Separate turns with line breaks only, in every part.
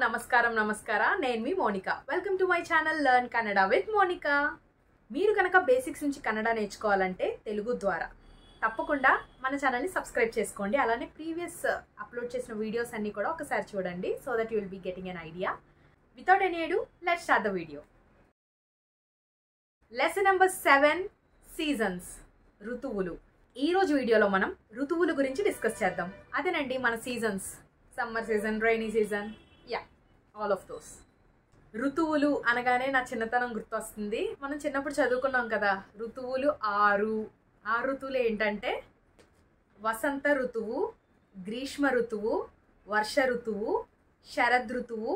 నమస్కార నేను మీ Monica welcome to my channel learn Kannada with Monica మీరు కనుక బేసిక్స్ నుంచి కన్నడ నేర్చుకోవాలంటే తెలుగు ద్వారా తప్పకుండా మన ఛానల్ ని సబ్స్క్రైబ్ చేసుకోండి అలానే ప్రీవియస్ అప్లోడ్ చేసిన వీడియోస్ అన్ని కూడా ఒకసారి చూడండి so that you will be getting an idea without any ado let's start the video lesson number 7 seasons ఋతువులు ఈ రోజు వీడియోలో మనం ఋతువుల గురించి డిస్కస్ చేద్దాం అదేనండి మన seasons summer season rainy season all of those ఋతువులు అనగానే నా చిన్నతనం గుర్తొస్తుంది మనం చిన్నప్పుడు చదువుకున్నాం కదా ఋతువులు ఆ ఋతువులు ఏంటంటే వసంత ఋతువు గ్రీష్మ ఋతువు వర్ష ఋతువు శరద్ ఋతువు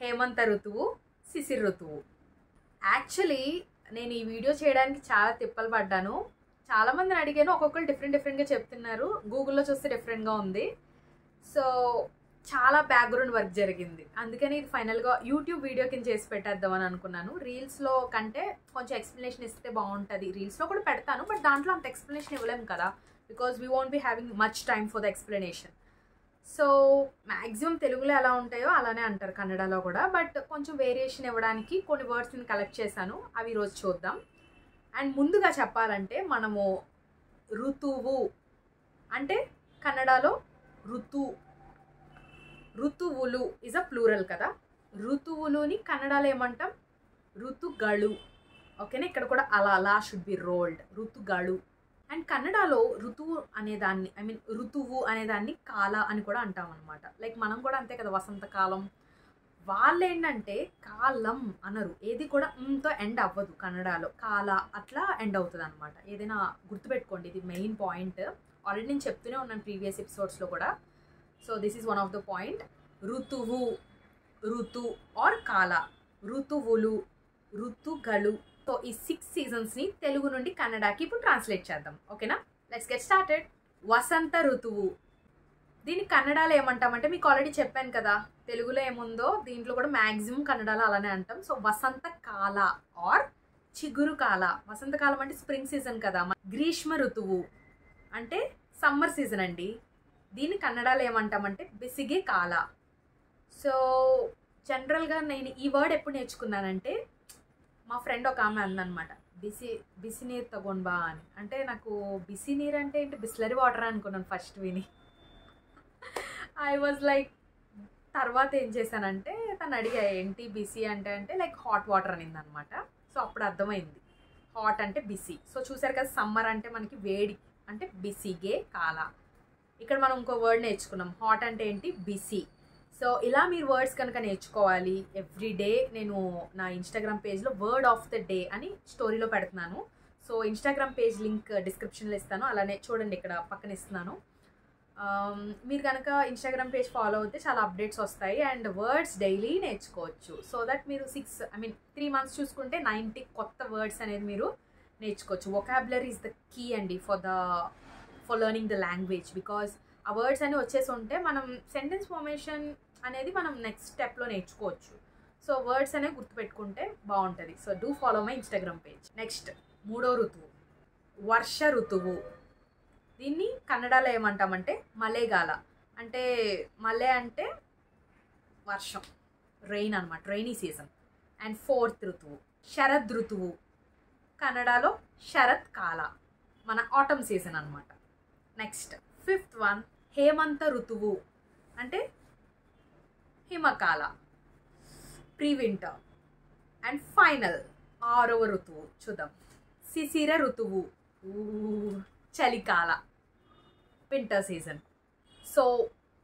హేమంత ఋతువు శిశిర్ ఋతువు యాక్చువల్లీ నేను ఈ వీడియో చేయడానికి చాలా తిప్పలు పడ్డాను చాలామందిని అడిగాను ఒక్కొక్కరు డిఫరెంట్గా చెప్తున్నారు గూగుల్లో చూస్తే డిఫరెంట్గా ఉంది సో చాలా బ్యాక్గ్రౌండ్ వర్క్ జరిగింది అందుకని ఇది ఫైనల్గా యూట్యూబ్ వీడియో కింద చేసి పెట్టేద్దామని అనుకున్నాను రీల్స్లో కంటే కొంచెం ఎక్స్ప్లెనేషన్ ఇస్తే బాగుంటుంది రీల్స్లో కూడా పెడతాను బట్ దాంట్లో అంత ఎక్స్ప్లెనేషన్ ఇవ్వలేము కదా because we won't be having much time for the explanation so maximum తెలుగులో ఎలా ఉంటాయో అలానే అంటారు కన్నడలో కూడా బట్ కొంచెం వేరియేషన్ ఇవ్వడానికి కొన్ని వర్డ్స్ని కలెక్ట్ చేశాను అవి ఈరోజు చూద్దాం అండ్ ముందుగా చెప్పాలంటే మనము ఋతువు అంటే కన్నడలో ఋతువులు ఇస్ అ ప్లూరల్ కదా ఋతువులుని కన్నడలో ఏమంటాం ఋతుగళు ఓకేనా ఇక్కడ కూడా అలా షుడ్ బి రోల్డ్ ఋతుగళు అండ్ కన్నడలో ఋతువు అనేదాన్ని ఋతువు అనేదాన్ని కాల అని కూడా అంటాం అనమాట లైక్ మనం కూడా అంతే కదా వసంతకాలం వాళ్ళు ఏంటంటే కాలం అనరు ఏది కూడా తో ఎండ్ అవ్వదు కన్నడలో కాల అట్లా ఎండ్ అవుతుంది అనమాట ఏదైనా గుర్తుపెట్టుకోండి ఇది మెయిన్ పాయింట్ ఆల్రెడీ నేను చెప్తూనే ఉన్నాను ప్రీవియస్ ఎపిసోడ్స్లో కూడా so this is one of the point ఋతు ఆర్ కాల ఋతువులు ఋతుగళు సో ఈ 6 సీజన్స్ని తెలుగు నుండి కన్నడకి ఇప్పుడు ట్రాన్స్లేట్ చేద్దాం ఓకేనా లెట్స్ గెట్ స్టార్టెడ్ వసంత ఋతువు దీన్ని కన్నడలో ఏమంటామంటే మీకు ఆల్రెడీ చెప్పాను కదా తెలుగులో ఏముందో దీంట్లో కూడా మ్యాక్సిమం కన్నడలో అలానే అంటాం సో వసంత కాల ఆర్ చిగురు కాల వసంతకాలం అంటే స్ప్రింగ్ సీజన్ కదా గ్రీష్మ ఋతువు అంటే సమ్మర్ సీజన్ అండి దీన్ని కన్నడలో ఏమంటామంటే బిసిగే కాల సో జనరల్గా నేను ఈ వర్డ్ ఎప్పుడు నేర్చుకున్నానంటే మా ఫ్రెండ్ ఒక ఆమె అందనమాట బిసి నీరు తగొంబా అని అంటే నాకు బిసి నీరు అంటే ఏంటి బిస్లరీ వాటర్ అనుకున్నాను ఫస్ట్ విని ఐ వాజ్ లైక్ తర్వాత ఏం చేశానంటే తను అడిగా ఏంటి బిసి అంటే లైక్ హాట్ వాటర్ అనింది అనమాట సో అప్పుడు అర్థమైంది హాట్ అంటే బిసి సో చూసారు కదా సమ్మర్ అంటే మనకి వేడి అంటే బిసిగే కాల ఇక్కడ మనం ఇంకో వర్డ్ నేర్చుకున్నాం హాట్ అంటే ఏంటి బిసి సో ఇలా మీరు వర్డ్స్ కనుక నేర్చుకోవాలి ఎవ్రీ డే నేను నా ఇన్స్టాగ్రామ్ పేజ్లో వర్డ్ ఆఫ్ ద డే అని స్టోరీలో పెడుతున్నాను సో ఇన్స్టాగ్రామ్ పేజ్ లింక్ డిస్క్రిప్షన్లో ఇస్తాను అలానే చూడండి ఇక్కడ పక్కన ఇస్తున్నాను మీరు కనుక ఇన్స్టాగ్రామ్ పేజ్ ఫాలో అయితే చాలా అప్డేట్స్ వస్తాయి అండ్ వర్డ్స్ డైలీ నేర్చుకోవచ్చు సో దట్ మీరు 3 మంత్స్ చూసుకుంటే 90 కొత్త వర్డ్స్ అనేది మీరు నేర్చుకోవచ్చు వొకాబులరీ ఇస్ ద కీ అండి for learning the language because ఆ వర్డ్స్ అన్ని వచ్చేసి ఉంటే మనం సెంటెన్స్ ఫార్మేషన్ అనేది మనం నెక్స్ట్ స్టెప్లో నేర్చుకోవచ్చు సో వర్డ్స్ అనేవి గుర్తుపెట్టుకుంటే బాగుంటుంది so do follow my Instagram page next 3వ ఋతువు వర్ష ఋతువు దీన్ని కన్నడలో ఏమంటామంటే మలేగాల అంటే మలే అంటే వర్షం రెయిన్ అనమాట రైనీ సీజన్ అండ్ 4th ఋతువు శరద్ ఋతువు కన్నడలో శరత్ కాల మన ఆటమ్ సీజన్ అనమాట నెక్స్ట్ 5th వన్ హేమంత ఋతువు అంటే హిమకాల ప్రీ వింటర్ అండ్ ఫైనల్ 6వ ఋతువు చూద్దాం శిశిర ఋతువు చలికాల వింటర్ సీజన్ సో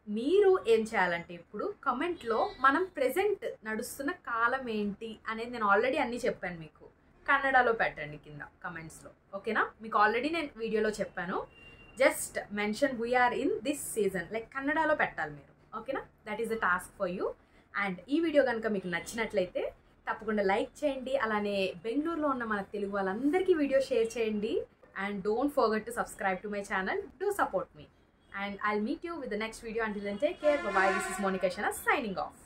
మీరు ఏం చేయాలంటే ఇప్పుడు కమెంట్లో మనం ప్రెజెంట్ నడుస్తున్న కాలం ఏంటి అనేది నేను ఆల్రెడీ అన్నీ చెప్పాను మీకు కన్నడలో పెట్టండి కింద కమెంట్స్లో ఓకేనా మీకు ఆల్రెడీ నేను వీడియోలో చెప్పాను just mention we are in this season like కన్నడలో పెట్టాలి మీరు ఓకేనా that is the task for you and ఈ వీడియో కనుక మీకు నచ్చినట్లయితే తప్పకుండా లైక్ చేయండి అలానే బెంగళూరులో ఉన్న మన తెలుగు వాళ్ళందరికీ వీడియో షేర్ చేయండి and don't forget to subscribe to my channel. Do support me and I'll meet you with the next video. Until then, take care. Bye bye. This is Monica Shana signing off.